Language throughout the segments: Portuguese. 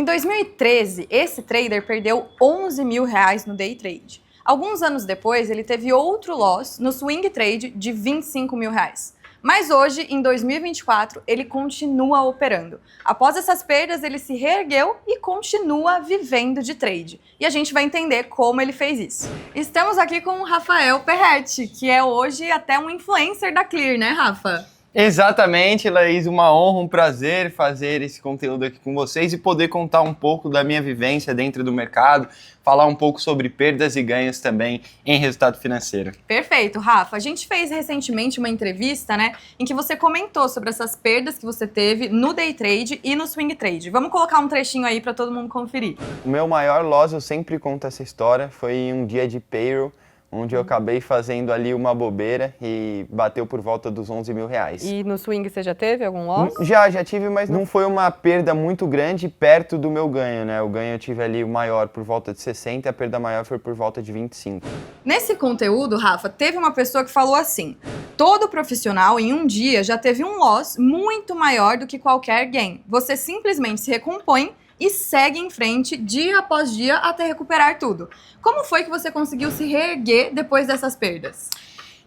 Em 2013, esse trader perdeu 11 mil reais no day trade. Alguns anos depois, ele teve outro loss no swing trade de 25 mil reais. Mas hoje, em 2024, ele continua operando. Após essas perdas, ele se reergueu e continua vivendo de trade. E a gente vai entender como ele fez isso. Estamos aqui com o Rafael Perretti, que é hoje até um influencer da Clear, né, Rafa? Exatamente, Laís, uma honra, um prazer fazer esse conteúdo aqui com vocês e poder contar um pouco da minha vivência dentro do mercado, falar um pouco sobre perdas e ganhos também em resultado financeiro. Perfeito, Rafa. A gente fez recentemente uma entrevista, né, em que você comentou sobre essas perdas que você teve no day trade e no swing trade. Vamos colocar um trechinho aí para todo mundo conferir. O meu maior loss, eu sempre conto essa história, foi em um dia de payroll, onde eu acabei fazendo ali uma bobeira e bateu por volta dos 11 mil reais. E no swing você já teve algum loss? Já tive, mas não foi uma perda muito grande perto do meu ganho, né? O ganho eu tive ali o maior por volta de 60 e a perda maior foi por volta de 25. Nesse conteúdo, Rafa, teve uma pessoa que falou assim: todo profissional em um dia já teve um loss muito maior do que qualquer gain. Você simplesmente se recompõe e segue em frente dia após dia até recuperar tudo. Como foi que você conseguiu se reerguer depois dessas perdas?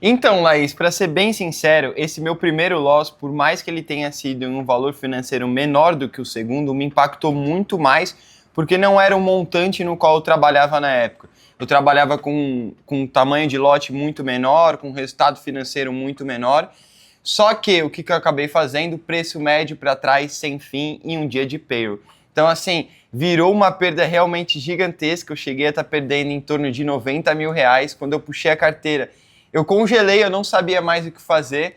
Então, Laís, para ser bem sincero, esse meu primeiro loss, por mais que ele tenha sido um valor financeiro menor do que o segundo, me impactou muito mais, porque não era um montante no qual eu trabalhava na época. Eu trabalhava com um tamanho de lote muito menor, com um resultado financeiro muito menor, só que o que eu acabei fazendo? Preço médio para trás, sem fim, em um dia de payroll. Então, assim, virou uma perda realmente gigantesca. Eu cheguei a estar perdendo em torno de 90 mil reais. Quando eu puxei a carteira, eu congelei, eu não sabia mais o que fazer.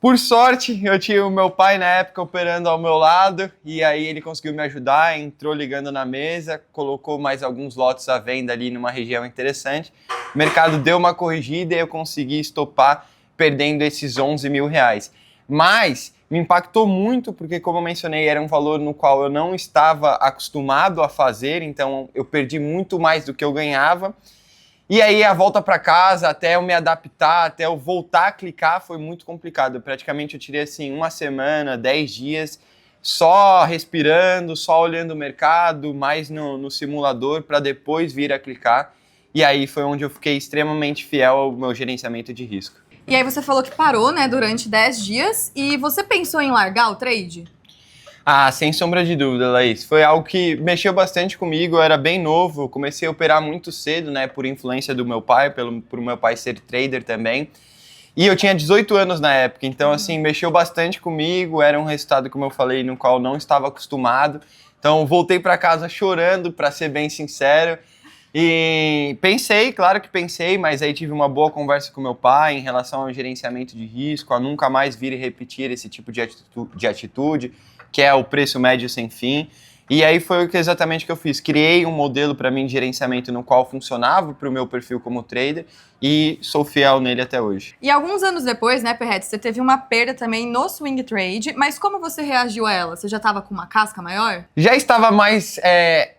Por sorte, eu tinha o meu pai na época operando ao meu lado, e aí ele conseguiu me ajudar, entrou ligando na mesa, colocou mais alguns lotes à venda ali numa região interessante. O mercado deu uma corrigida e eu consegui estopar perdendo esses 11 mil reais. Mas me impactou muito porque, como eu mencionei, era um valor no qual eu não estava acostumado a fazer, então eu perdi muito mais do que eu ganhava. E aí a volta para casa, até eu me adaptar, até eu voltar a clicar, foi muito complicado. Praticamente eu tirei assim uma semana, 10 dias, só respirando, só olhando o mercado, mais no simulador, para depois vir a clicar. E aí foi onde eu fiquei extremamente fiel ao meu gerenciamento de risco. E aí você falou que parou, né, durante 10 dias, e você pensou em largar o trade? Ah, sem sombra de dúvida, Laís. Foi algo que mexeu bastante comigo, eu era bem novo, eu comecei a operar muito cedo, né, por influência do meu pai, por meu pai ser trader também. E eu tinha 18 anos na época, então assim, mexeu bastante comigo, era um resultado, como eu falei, no qual eu não estava acostumado. Então voltei para casa chorando, para ser bem sincero. E pensei, claro que pensei, mas aí tive uma boa conversa com meu pai em relação ao gerenciamento de risco, a nunca mais vir e repetir esse tipo de atitude, que é o preço médio sem fim. E aí foi exatamente o que eu fiz. Criei um modelo para mim de gerenciamento no qual funcionava para o meu perfil como trader e sou fiel nele até hoje. E alguns anos depois, né, Perretti, você teve uma perda também no swing trade, mas como você reagiu a ela? Você já estava com uma casca maior? Já estava mais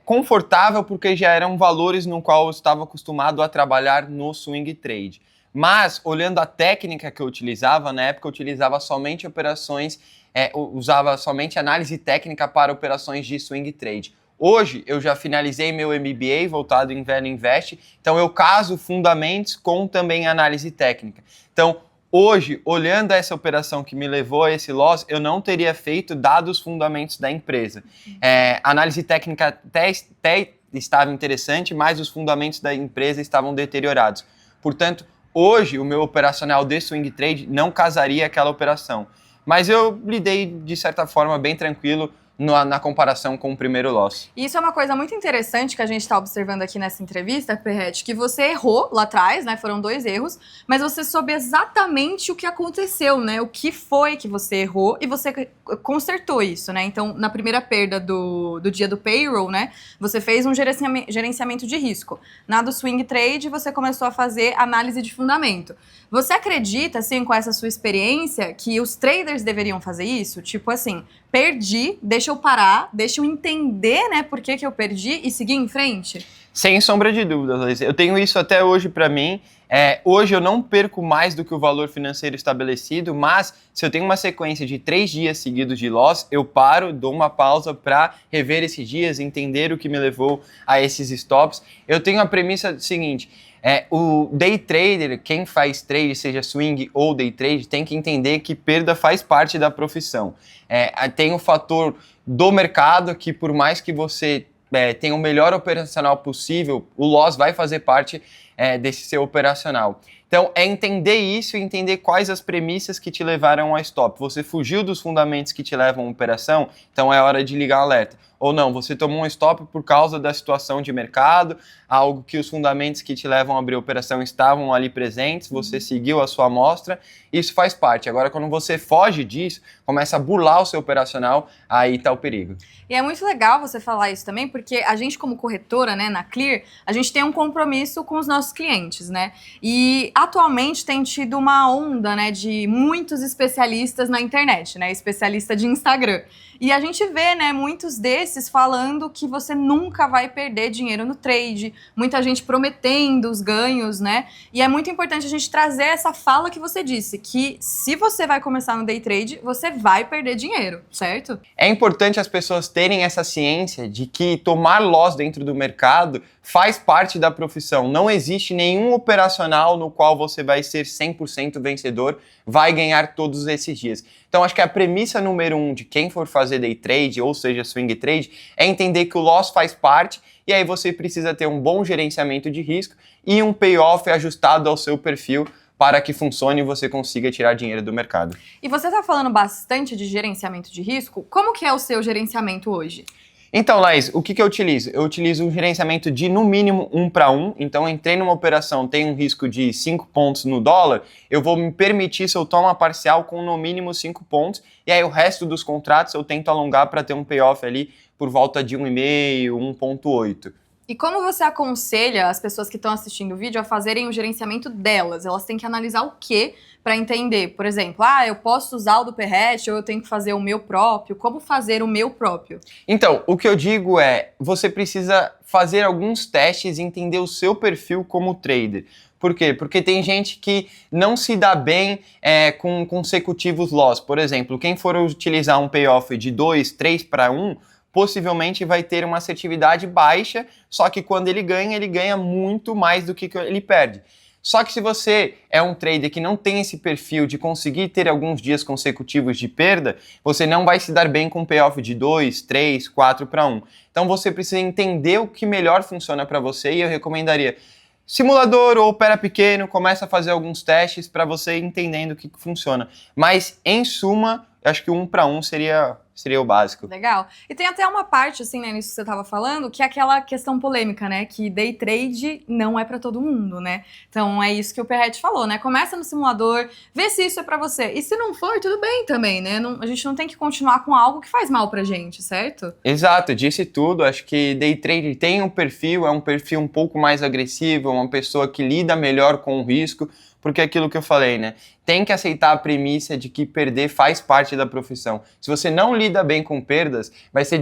confortável porque já eram valores no qual eu estava acostumado a trabalhar no swing trade. Mas, olhando a técnica que eu utilizava, na época eu utilizava somente operações, usava somente análise técnica para operações de swing trade. Hoje, eu já finalizei meu MBA voltado em Value Invest, então eu caso fundamentos com também análise técnica. Então, hoje, olhando essa operação que me levou a esse loss, eu não teria feito dados os fundamentos da empresa. Análise técnica até estava interessante, mas os fundamentos da empresa estavam deteriorados. Portanto, hoje, o meu operacional de swing trade não casaria aquela operação. Mas eu lidei, de certa forma, bem tranquilo na comparação com o primeiro loss. E isso é uma coisa muito interessante que a gente está observando aqui nessa entrevista, Perretti, que você errou lá atrás, né? Foram 2 erros, mas você soube exatamente o que aconteceu, né? O que foi que você errou e você consertou isso, né? Então, na primeira perda do dia do payroll, né? Você fez um gerenciamento de risco. Na do swing trade, você começou a fazer análise de fundamento. Você acredita, assim, com essa sua experiência, que os traders deveriam fazer isso? Tipo assim, perdi, deixa eu parar, deixa eu entender, né, por que eu perdi e seguir em frente? Sem sombra de dúvidas, Laís. Eu tenho isso até hoje para mim. Hoje eu não perco mais do que o valor financeiro estabelecido, mas se eu tenho uma sequência de 3 dias seguidos de loss, eu paro, dou uma pausa para rever esses dias, entender o que me levou a esses stops. Eu tenho a premissa seguinte: o day trader, quem faz trade, seja swing ou day trade, tem que entender que perda faz parte da profissão. Tem o fator do mercado que, por mais que você tenha o melhor operacional possível, o loss vai fazer parte desse seu operacional. Então, é entender isso e entender quais as premissas que te levaram a stop. Você fugiu dos fundamentos que te levam a operação, então é hora de ligar o alerta. Ou não, você tomou um stop por causa da situação de mercado, algo que os fundamentos que te levam a abrir a operação estavam ali presentes, você seguiu a sua amostra, isso faz parte. Agora, quando você foge disso, começa a burlar o seu operacional, aí está o perigo. E é muito legal você falar isso também, porque a gente como corretora, né, na Clear, a gente tem um compromisso com os nossos clientes, né? E atualmente tem tido uma onda, né, de muitos especialistas na internet, né, especialista de Instagram. E a gente vê, né, muitos desses falando que você nunca vai perder dinheiro no trade, muita gente prometendo os ganhos, né? E é muito importante a gente trazer essa fala que você disse, que se você vai começar no day trade, você vai perder dinheiro, certo? É importante as pessoas terem essa ciência de que tomar loss dentro do mercado faz parte da profissão. Não existe nenhum operacional no qual você vai ser 100% vencedor, vai ganhar todos esses dias. Então, acho que a premissa número 1 de quem for fazer day trade, ou seja, swing trade, é entender que o loss faz parte e aí você precisa ter um bom gerenciamento de risco e um payoff ajustado ao seu perfil para que funcione e você consiga tirar dinheiro do mercado. E você está falando bastante de gerenciamento de risco. Como que é o seu gerenciamento hoje? Então, Laís, o que eu utilizo? Eu utilizo um gerenciamento de, no mínimo, 1 para 1. Então, entrei numa operação, tem um risco de 5 pontos no dólar, eu vou me permitir soltar uma parcial com, no mínimo, 5 pontos. E aí, o resto dos contratos eu tento alongar para ter um payoff ali por volta de 1,5, 1,8. E como você aconselha as pessoas que estão assistindo o vídeo a fazerem o gerenciamento delas? Elas têm que analisar o quê para entender? Por exemplo, eu posso usar o do Perret ou eu tenho que fazer o meu próprio? Como fazer o meu próprio? Então, o que eu digo é, você precisa fazer alguns testes e entender o seu perfil como trader. Por quê? Porque tem gente que não se dá bem com consecutivos loss. Por exemplo, quem for utilizar um payoff de 2, 3 para 1, possivelmente vai ter uma assertividade baixa, só que quando ele ganha muito mais do que ele perde. Só que se você é um trader que não tem esse perfil de conseguir ter alguns dias consecutivos de perda, você não vai se dar bem com um payoff de 2, 3, 4 para 1. Então você precisa entender o que melhor funciona para você e eu recomendaria simulador ou opera pequeno, começa a fazer alguns testes para você ir entendendo o que funciona. Mas, em suma, eu acho que 1 para 1 seria o básico. Legal. E tem até uma parte, assim, né, nisso que você estava falando, que é aquela questão polêmica, né? Que day trade não é para todo mundo, né? Então é isso que o Perret falou, né? Começa no simulador, vê se isso é para você. E se não for, tudo bem também, né? A gente não tem que continuar com algo que faz mal pra gente, certo? Exato, disse tudo. Acho que day trade tem um perfil, é um perfil um pouco mais agressivo, uma pessoa que lida melhor com o risco, porque é aquilo que eu falei, né? Tem que aceitar a premissa de que perder faz parte da profissão. Se você não lida bem com perdas, vai ser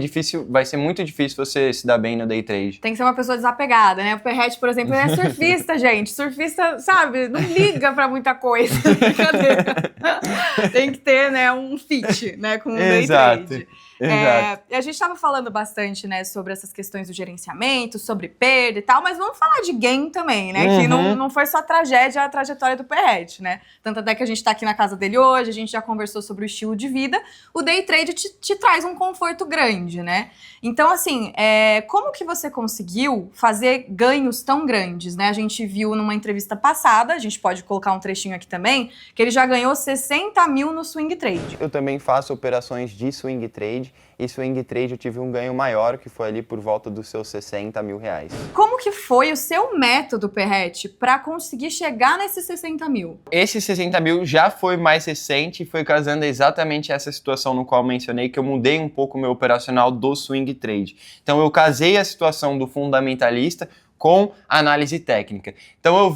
muito difícil você se dar bem no day trade. Tem que ser uma pessoa desapegada, né? O Perret, por exemplo, ele é surfista, gente. Surfista, sabe, não liga pra muita coisa. Brincadeira. Tem que ter, né, um fit, né, com o day trade. Exato. A gente estava falando bastante, né, sobre essas questões do gerenciamento, sobre perda e tal, mas vamos falar de gain também, né? Que não foi só a trajetória do Perret, né? Tanto até que a gente tá aqui na casa dele hoje, a gente já conversou sobre o estilo de vida. O day trade te traz um conforto grande, né? Então, assim, como que você conseguiu fazer ganhos tão grandes, né? A gente viu numa entrevista passada, a gente pode colocar um trechinho aqui também, que ele já ganhou 60 mil no swing trade. Eu também faço operações de swing trade. E swing trade eu tive um ganho maior, que foi ali por volta dos seus 60 mil reais. Como que foi o seu método, Perret, para conseguir chegar nesses 60 mil? Esse 60 mil já foi mais recente e foi casando exatamente essa situação no qual eu mencionei, que eu mudei um pouco o meu operacional do swing trade. Então eu casei a situação do fundamentalista com análise técnica. Então eu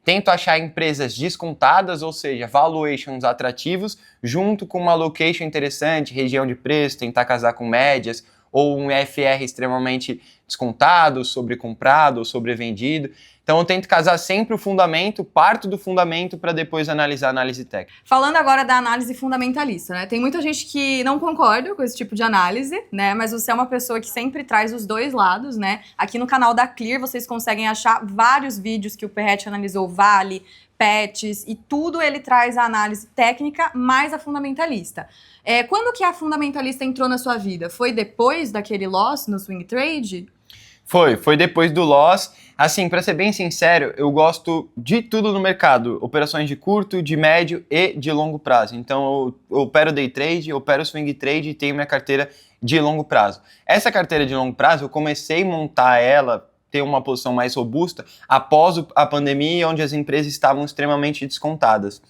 tento achar empresas descontadas, ou seja, valuations atrativos, junto com uma location interessante, região de preço, tentar casar com médias, ou um IFR extremamente descontado, sobrecomprado ou sobrevendido. Então eu tento casar sempre o fundamento, parto do fundamento para depois analisar a análise técnica. Falando agora da análise fundamentalista, né? Tem muita gente que não concorda com esse tipo de análise, né? Mas você é uma pessoa que sempre traz os dois lados, né? Aqui no canal da Clear vocês conseguem achar vários vídeos que o Perret analisou Vale, Pets e tudo ele traz a análise técnica mais a fundamentalista. Quando que a fundamentalista entrou na sua vida? Foi depois daquele loss no swing trade? Foi depois do loss. Assim, para ser bem sincero, eu gosto de tudo no mercado. Operações de curto, de médio e de longo prazo. Então, eu opero day trade, eu opero swing trade e tenho minha carteira de longo prazo. Essa carteira de longo prazo, eu comecei a montar ela, ter uma posição mais robusta, após a pandemia, onde as empresas estavam extremamente descontadas.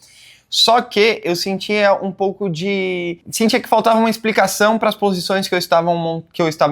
Só que eu sentia um pouco de... Sentia que faltava uma explicação para as posições que eu estava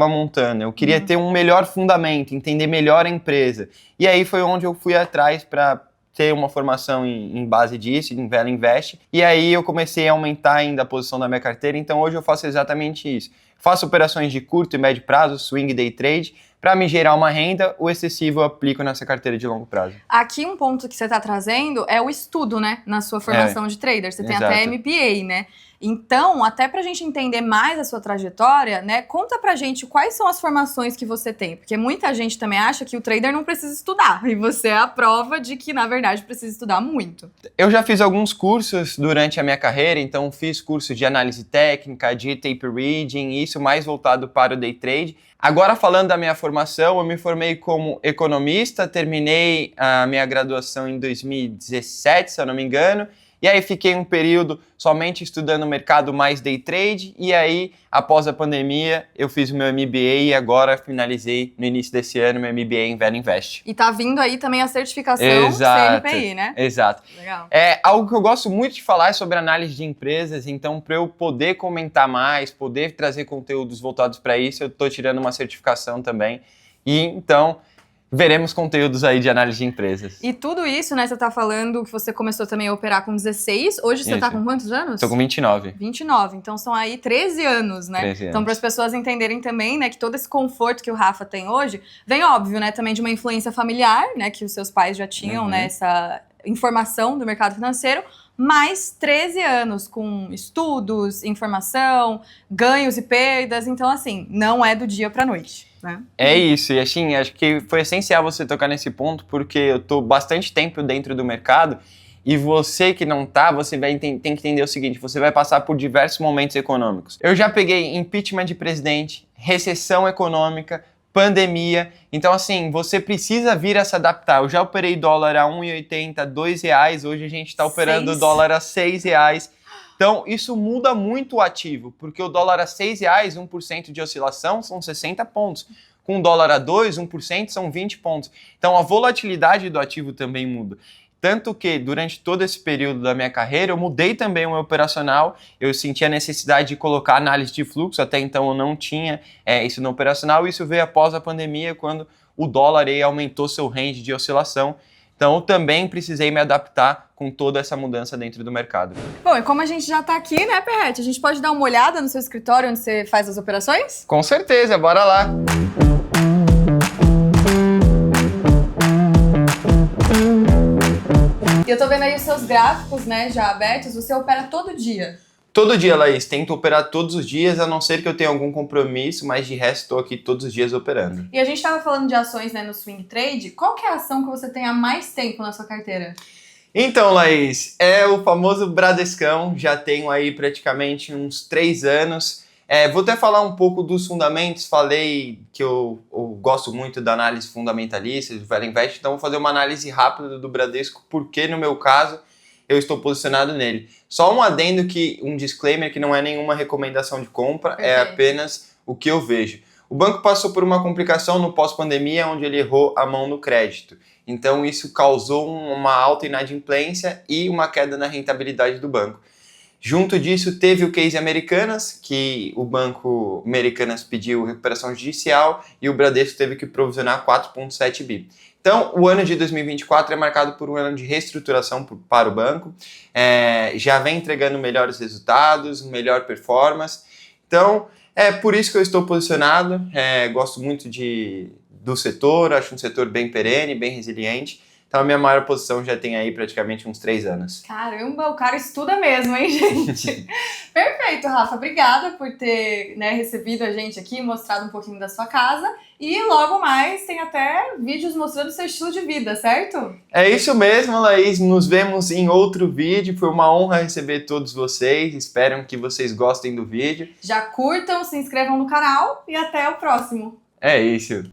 montando. Eu queria ter um melhor fundamento, entender melhor a empresa. E aí foi onde eu fui atrás para ter uma formação em base disso, em Vela Invest. E aí eu comecei a aumentar ainda a posição da minha carteira. Então hoje eu faço exatamente isso. Faço operações de curto e médio prazo, swing day trade. Para me gerar uma renda, o excessivo eu aplico nessa carteira de longo prazo. Aqui um ponto que você está trazendo é o estudo, né? Na sua formação de trader. Você tem até MBA, né? Então, até pra gente entender mais a sua trajetória, né? Conta pra gente quais são as formações que você tem. Porque muita gente também acha que o trader não precisa estudar. E você é a prova de que, na verdade, precisa estudar muito. Eu já fiz alguns cursos durante a minha carreira. Então, fiz curso de análise técnica, de tape reading, isso mais voltado para o day trade. Agora, falando da minha formação, eu me formei como economista, terminei a minha graduação em 2017, se eu não me engano, e aí fiquei um período somente estudando o mercado mais day trade, e aí, após a pandemia, eu fiz o meu MBA e agora finalizei no início desse ano meu MBA em Vela Invest. E tá vindo aí também a certificação CNPI, né? Exato. Legal. Algo que eu gosto muito de falar é sobre análise de empresas, então para eu poder comentar mais, poder trazer conteúdos voltados para isso, eu estou tirando uma certificação também, e então... veremos conteúdos aí de análise de empresas. E tudo isso, né, você tá falando que você começou também a operar com 16, hoje você tá com quantos anos? Tô com 29. 29, então são aí 13 anos, né? 13 anos. Então para as pessoas entenderem também, né, que todo esse conforto que o Rafa tem hoje, vem óbvio, né, também de uma influência familiar, né, que os seus pais já tinham, né, essa informação do mercado financeiro, mais 13 anos com estudos, informação, ganhos e perdas, então assim, não é do dia pra noite. Né? É isso, e assim, acho que foi essencial você tocar nesse ponto, porque eu tô bastante tempo dentro do mercado e você que não tá, você tem que entender o seguinte, você vai passar por diversos momentos econômicos. Eu já peguei impeachment de presidente, recessão econômica, pandemia, então assim, você precisa vir a se adaptar. Eu já operei dólar a 1,80, R$2, hoje a gente está operando dólar a R$6. Então, isso muda muito o ativo, porque o dólar a R$6, 1% de oscilação são 60 pontos. Com o dólar a 2, 1% são 20 pontos. Então, a volatilidade do ativo também muda. Tanto que, durante todo esse período da minha carreira, eu mudei também o meu operacional, eu senti a necessidade de colocar análise de fluxo, até então eu não tinha isso no operacional, e isso veio após a pandemia, quando o dólar aí aumentou seu range de oscilação. Então, eu também precisei me adaptar com toda essa mudança dentro do mercado. Bom, e como a gente já tá aqui, né, Perret? A gente pode dar uma olhada no seu escritório onde você faz as operações? Com certeza, bora lá! E eu tô vendo aí os seus gráficos, né, já abertos. Você opera todo dia? Todo dia, Laís. Tento operar todos os dias, a não ser que eu tenha algum compromisso, mas de resto estou aqui todos os dias operando. E a gente estava falando de ações, né, no swing trade. Qual que é a ação que você tem há mais tempo na sua carteira? Então, Laís, é o famoso Bradescão. Já tenho aí praticamente uns 3 anos. Vou até falar um pouco dos fundamentos. Falei que eu gosto muito da análise fundamentalista, do Vela Invest, então vou fazer uma análise rápida do Bradesco, porque no meu caso eu estou posicionado nele. Só um adendo, um disclaimer, que não é nenhuma recomendação de compra, é apenas o que eu vejo. O banco passou por uma complicação no pós-pandemia, onde ele errou a mão no crédito. Então isso causou uma alta inadimplência e uma queda na rentabilidade do banco. Junto disso, teve o case Americanas, que o Banco Americanas pediu recuperação judicial e o Bradesco teve que provisionar 4,7 bi. Então, o ano de 2024 é marcado por um ano de reestruturação para o banco, já vem entregando melhores resultados, melhor performance. Então, É por isso que eu estou posicionado, gosto muito do setor, acho um setor bem perene, bem resiliente. Então a minha maior posição já tem aí praticamente uns 3 anos. Caramba, o cara estuda mesmo, hein, gente? Perfeito, Rafa. Obrigada por ter, né, recebido a gente aqui, mostrado um pouquinho da sua casa. E logo mais tem até vídeos mostrando seu estilo de vida, certo? É isso mesmo, Laís. Nos vemos em outro vídeo. Foi uma honra receber todos vocês. Espero que vocês gostem do vídeo. Já curtam, se inscrevam no canal e até o próximo. É isso.